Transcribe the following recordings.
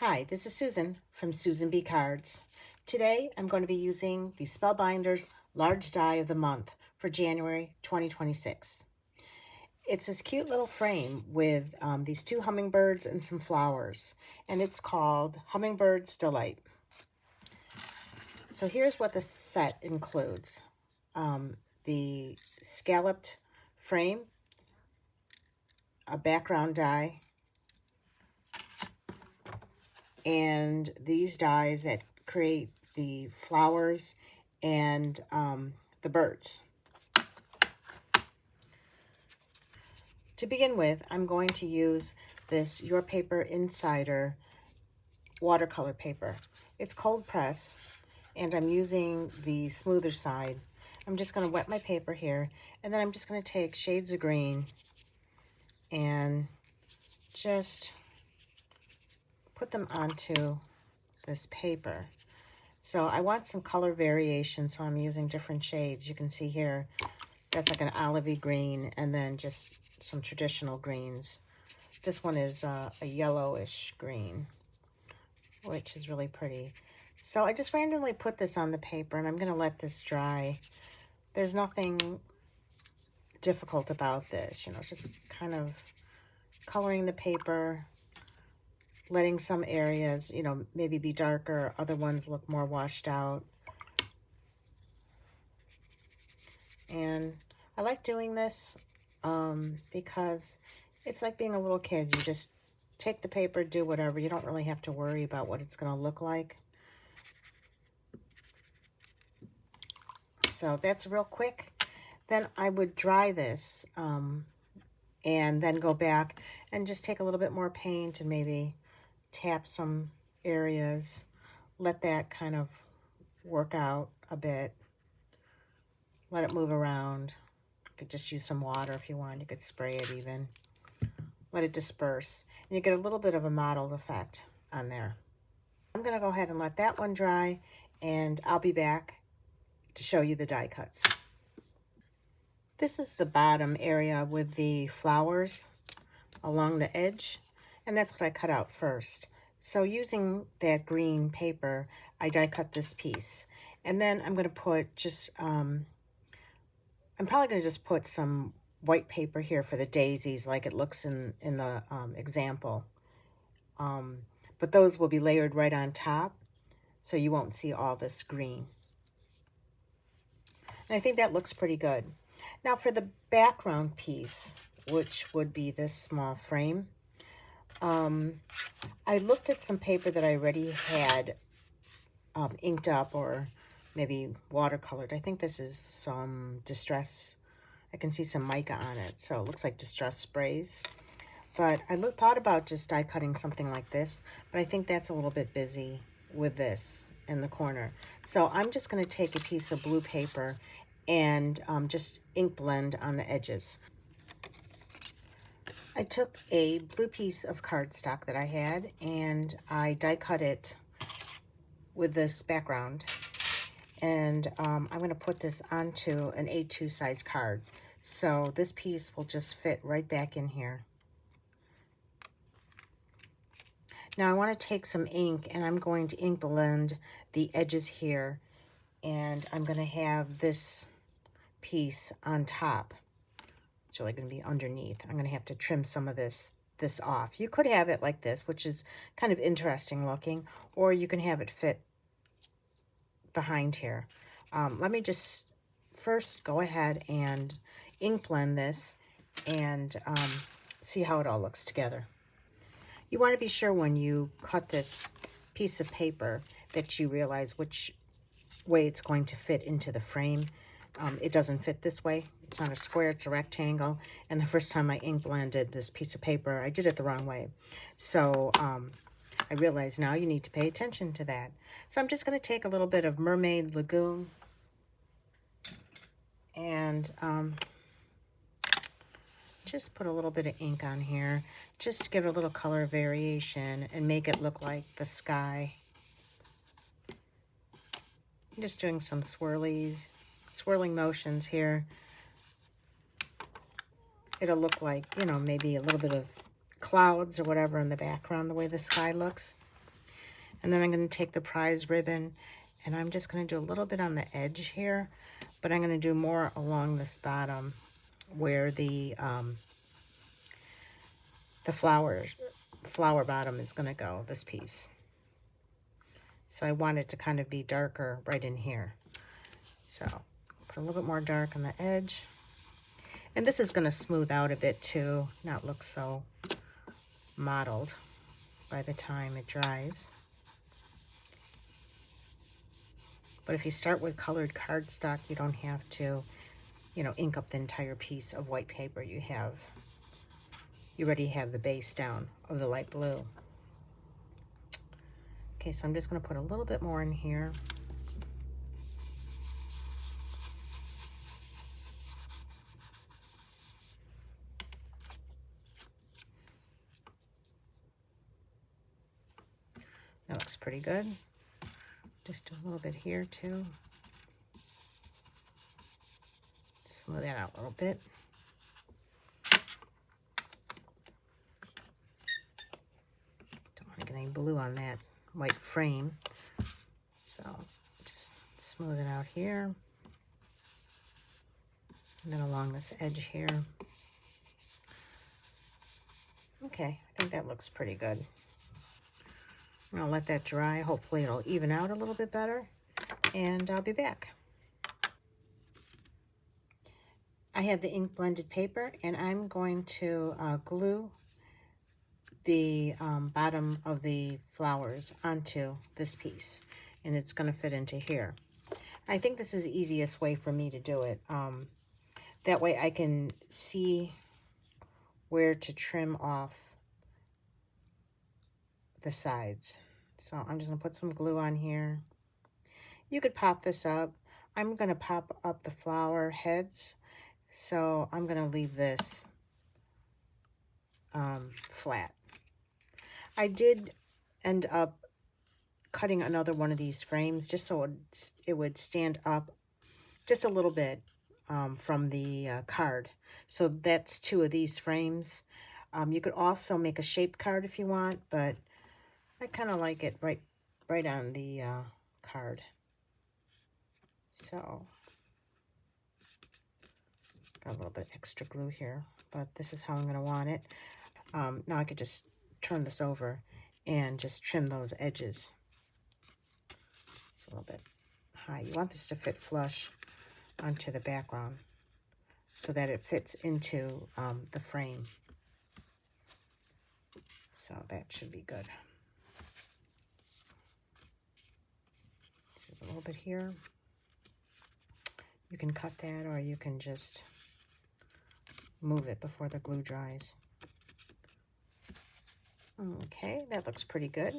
Hi, this is Susan from Susan B. Cards. Today I'm going to be using the Spellbinders Large Die of the Month for January 2026. It's this cute little frame with these two hummingbirds and some flowers, and it's called Hummingbirds Delight. So here's what the set includes. The scalloped frame, a background die, and these dies that create the flowers and the birds. To begin with, I'm going to use this Your Paper Insider watercolor paper. It's cold press, and I'm using the smoother side. I'm just going to wet my paper here, and then I'm just going to take shades of green and just put them onto this paper. So I want some color variation, so I'm using different shades. You can see here, that's like an olivey green, and then just some traditional greens. This one is a yellowish green, which is really pretty. So I just randomly put this on the paper, and I'm going to let this dry. There's nothing difficult about this, it's just kind of coloring the paper, letting some areas, maybe be darker, other ones look more washed out. And I like doing this because it's like being a little kid. You just take the paper, do whatever. You don't really have to worry about what it's going to look like. So that's real quick. Then I would dry this and then go back and just take a little bit more paint and maybe tap some areas. Let that kind of work out a bit. Let it move around. You could just use some water if you want. You could spray it even. Let it disperse. And you get a little bit of a mottled effect on there. I'm going to go ahead and let that one dry, and I'll be back to show you the die cuts. This is the bottom area with the flowers along the edge, and that's what I cut out first. So using that green paper, I die cut this piece. And then I'm going to put just, I'm probably going to just put some white paper here for the daisies like it looks in the example. But those will be layered right on top, so you won't see all this green. And I think that looks pretty good. Now for the background piece, which would be this small frame, I looked at some paper that I already had inked up or maybe watercolored. I think this is some distress. I can see some mica on it, so it looks like distress sprays. But I thought about just die cutting something like this, but I think that's a little bit busy with this in the corner. So I'm just going to take a piece of blue paper and just ink blend on the edges. I took a blue piece of cardstock that I had, and I die cut it with this background. And I'm going to put this onto an A2 size card. So this piece will just fit right back in here. Now I want to take some ink, and I'm going to ink blend the edges here, and I'm going to have this piece on top. It's really going to be underneath. I'm going to have to trim some of this off. You could have it like this, which is kind of interesting looking, or you can have it fit behind here. Let me just first go ahead and ink blend this and see how it all looks together. You want to be sure when you cut this piece of paper that you realize which way it's going to fit into the frame. It doesn't fit this way. It's not a square, it's a rectangle. And the first time I ink blended this piece of paper, I did it the wrong way. So I realize now you need to pay attention to that. So I'm just going to take a little bit of Mermaid Lagoon and just put a little bit of ink on here just to give it a little color variation and make it look like the sky. I'm just doing some swirling motions here. It'll look like, maybe a little bit of clouds or whatever in the background, the way the sky looks. And then I'm going to take the prize ribbon and I'm just going to do a little bit on the edge here, but I'm going to do more along this bottom where the flower bottom is going to go, this piece. So I want it to kind of be darker right in here. So put a little bit more dark on the edge. And this is going to smooth out a bit too, not look so mottled by the time it dries. But if you start with colored cardstock, you don't have to, you know, ink up the entire piece of white paper. You already have the base down of the light blue. Okay, so I'm just going to put a little bit more in here. That looks pretty good. Just a little bit here too. Smooth that out a little bit. Don't want to get any blue on that white frame. So just smooth it out here. And then along this edge here. Okay, I think that looks pretty good. I'm gonna let that dry. Hopefully it'll even out a little bit better, and I'll be back. I have the ink blended paper, and I'm going to glue the bottom of the flowers onto this piece, and it's going to fit into here. I think this is the easiest way for me to do it. That way I can see where to trim off the sides. So I'm just going to put some glue on here. You could pop this up. I'm going to pop up the flower heads, so I'm going to leave this flat. I did end up cutting another one of these frames just so it would stand up just a little bit from the card. So that's 2 of these frames. You could also make a shaped card if you want, but I kind of like it right on the card. So got a little bit extra glue here, but this is how I'm going to want it. Now I could just turn this over and just trim those edges. It's a little bit high. You want this to fit flush onto the background so that it fits into the frame. So that should be good. This is a little bit here. You can cut that, or you can just move it before the glue dries. Okay, that looks pretty good.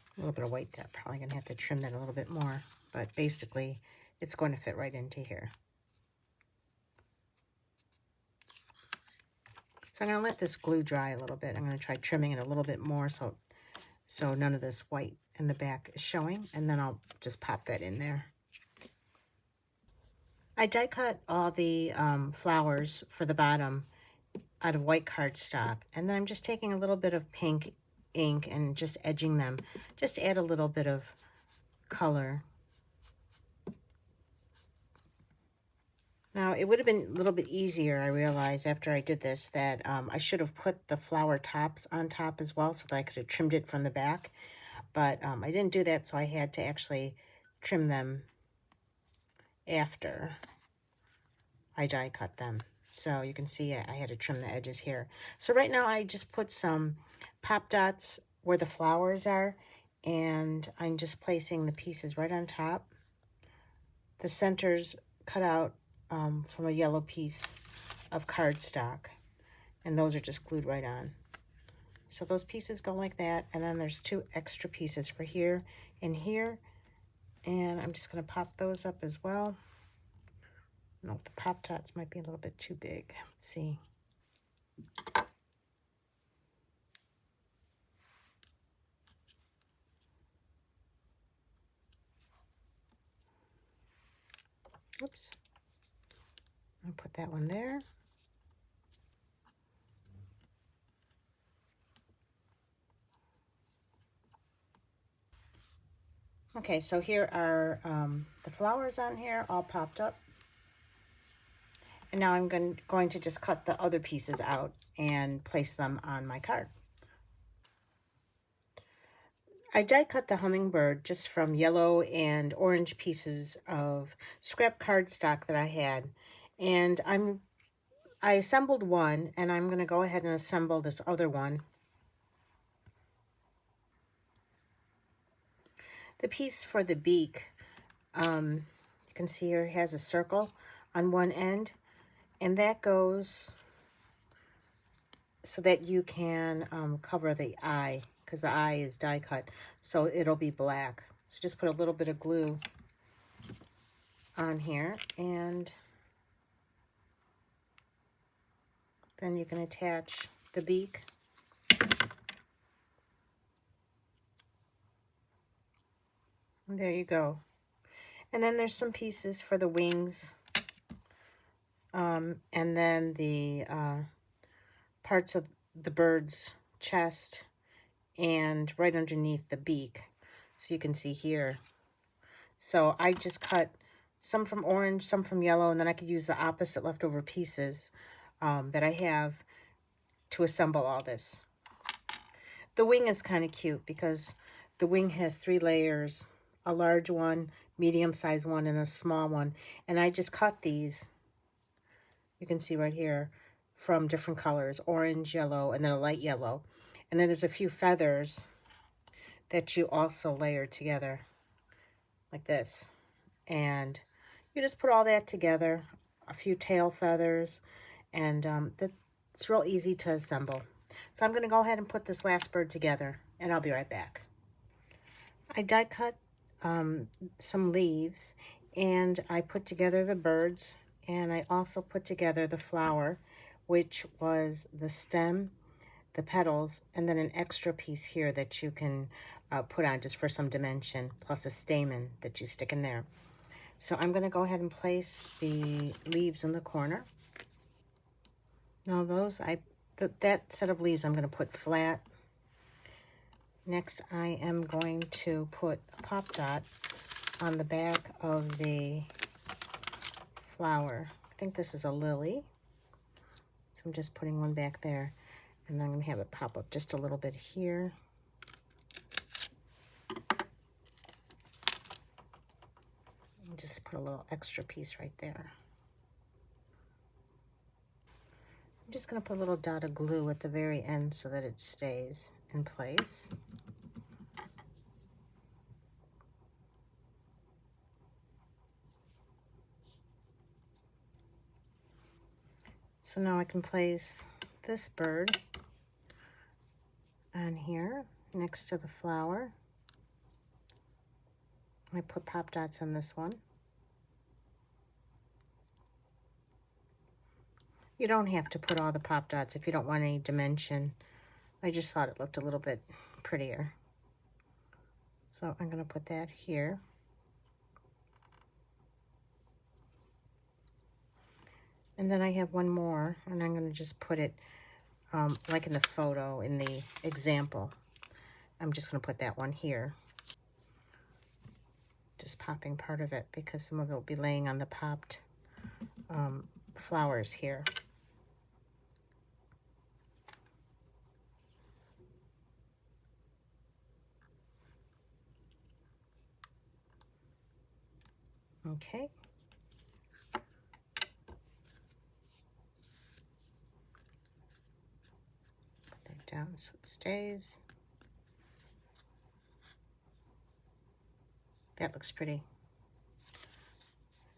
A little bit of white there. Probably going to have to trim that a little bit more, but basically it's going to fit right into here. So I'm going to let this glue dry a little bit. I'm going to try trimming it a little bit more so none of this white in the back is showing, and then I'll just pop that in there. I die cut all the flowers for the bottom out of white cardstock, and then I'm just taking a little bit of pink ink and just edging them, just to add a little bit of color. Now, it would have been a little bit easier, I realized after I did this, that I should have put the flower tops on top as well so that I could have trimmed it from the back. But I didn't do that, so I had to actually trim them after I die cut them. So you can see I had to trim the edges here. So right now I just put some pop dots where the flowers are, and I'm just placing the pieces right on top. The center's cut out from a yellow piece of cardstock, and those are just glued right on. So those pieces go like that, and then there's 2 extra pieces for here and here, And I'm just going to pop those up as well. No, the pop dots might be a little bit too big. Let's see. Oops. I'll put that one there. Okay, so here are the flowers on here all popped up. And now I'm going to just cut the other pieces out and place them on my card. I die cut the hummingbird just from yellow and orange pieces of scrap cardstock that I had. And I assembled one, and I'm going to go ahead and assemble this other one. The piece for the beak, you can see here, has a circle on one end, and that goes so that you can cover the eye, because the eye is die cut, so it'll be black. So just put a little bit of glue on here, and then you can attach the beak. And there you go. And then there's some pieces for the wings, and then the parts of the bird's chest, and right underneath the beak. So you can see here. So I just cut some from orange, some from yellow, and then I could use the opposite leftover pieces that I have to assemble all this. The wing is kind of cute because the wing has 3 layers, a large one, medium-sized one, and a small one. And I just cut these, you can see right here, from different colors, orange, yellow, and then a light yellow. And then there's a few feathers that you also layer together like this. And you just put all that together, a few tail feathers, and it's real easy to assemble. So I'm going to go ahead and put this last bird together, and I'll be right back. I die cut some leaves, and I put together the birds, and I also put together the flower, which was the stem, the petals, and then an extra piece here that you can put on just for some dimension, plus a stamen that you stick in there. So I'm going to go ahead and place the leaves in the corner. Now that set of leaves I'm going to put flat. Next I am going to put a pop dot on the back of the flower. I think this is a lily. So I'm just putting one back there. And then I'm going to have it pop up just a little bit here. And just put a little extra piece right there. I'm just going to put a little dot of glue at the very end so that it stays in place. So now I can place this bird on here next to the flower. I put pop dots on this one. You don't have to put all the pop dots if you don't want any dimension. I just thought it looked a little bit prettier. So I'm going to put that here. And then I have one more, and I'm going to just put it like in the photo, in the example. I'm just going to put that one here. Just popping part of it because some of it will be laying on the popped flowers here. Okay. Put that down so it stays. That looks pretty.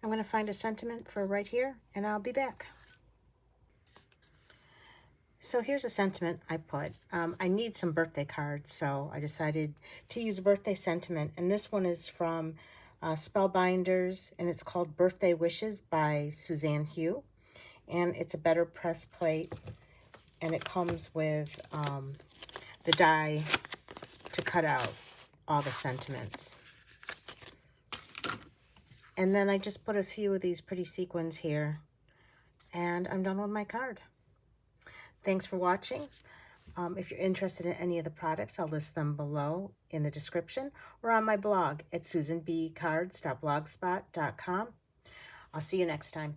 I'm going to find a sentiment for right here, and I'll be back. So here's a sentiment I put. I need some birthday cards, so I decided to use a birthday sentiment, and this one is from Spellbinders, and it's called Birthday Wishes by Suzanne Hugh. And it's a BetterPress plate, and it comes with the die to cut out all the sentiments. And then I just put a few of these pretty sequins here, and I'm done with my card. Thanks for watching. If you're interested in any of the products, I'll list them below in the description or on my blog at susanbcards.blogspot.com. I'll see you next time.